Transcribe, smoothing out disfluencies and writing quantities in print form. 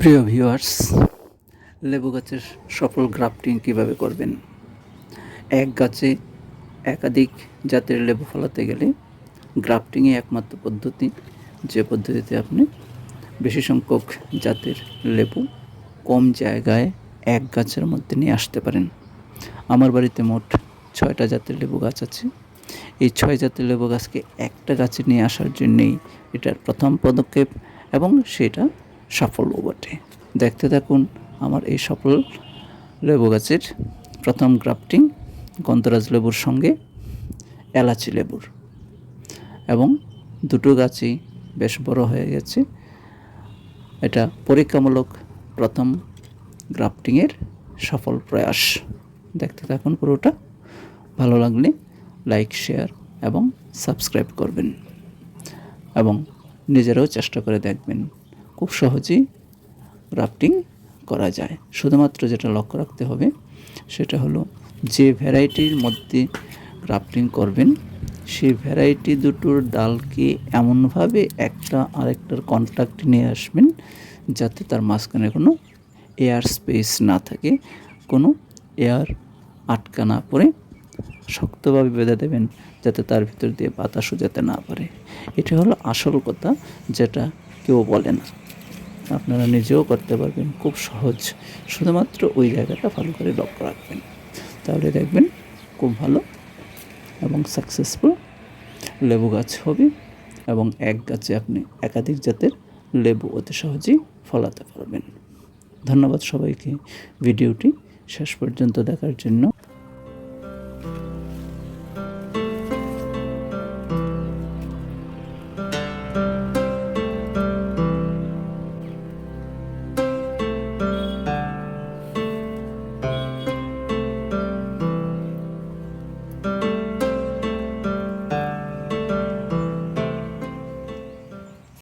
প্রিয় ভিউয়ার্স, লেবু গাছের সফল গ্রাফটিং কিভাবে করবেন। এক গাছে একাধিক জাতের লেবু ফলাতে গেলে গ্রাফটিংই একমাত্র পদ্ধতি, যে পদ্ধতিতে আপনি বেশি সংখ্যক জাতের লেবু কম জায়গায় এক গাছের মধ্যে নিয়ে আসতে পারেন। আমার বাড়িতে মোট 6টা জাতের লেবু গাছ আছে। এই 6 জাতের লেবু গাছকে একটা গাছে নিয়ে আসার জন্যেই এটার প্রথম পদক্ষেপ, এবং সেটা সাফল্য বটে। দেখতে থাকুন আমার এই সফল লেবু গাছের প্রথম গ্রাফটিং গন্ধরাজ লেবুর সঙ্গে এলাচি লেবুর, এবং দুটো গাছই বেশ বড় হয়ে গেছে। এটা পরীক্ষামূলক প্রথম গ্রাফটিংয়ের সফল প্রয়াস। দেখতে থাকুন পুরোটা। ভালো লাগলে লাইক, শেয়ার এবং সাবস্ক্রাইব করবেন, এবং নিজেরাও চেষ্টা করে দেখবেন। খুব সহজেই গ্রাফটিং করা যায়। শুধুমাত্র যেটা লক্ষ্য রাখতে হবে সেটা হলো, যে ভ্যারাইটির মধ্যে গ্রাফটিং করবেন সেই ভ্যারাইটি দুটোর ডালকে এমনভাবে একটা আরেকটার কন্ট্যাক্ট নিয়ে আসবেন যাতে তার মাঝখানে কোনো এয়ার স্পেস না থাকে, কোনো এয়ার আটকা না পড়ে। শক্তভাবে বেঁধে দেবেন যাতে তার ভিতর দিয়ে বাতাসও যেতে না পারে। এটা হলো আসল কথা, যেটা কেউ বলে না। আপনারা নিজেও করতে পারবেন, খুব সহজ। শুধুমাত্র ওই জায়গাটা ভালো করে লক্ষ্য রাখবেন, তাহলে দেখবেন খুব ভালো এবং সাকসেসফুল লেবু গাছ হবে, এবং এক গাছে আপনি একাধিক জাতের লেবু অতি সহজেই ফলাতে পারবেন। ধন্যবাদ সবাইকে ভিডিওটি শেষ পর্যন্ত দেখার জন্য।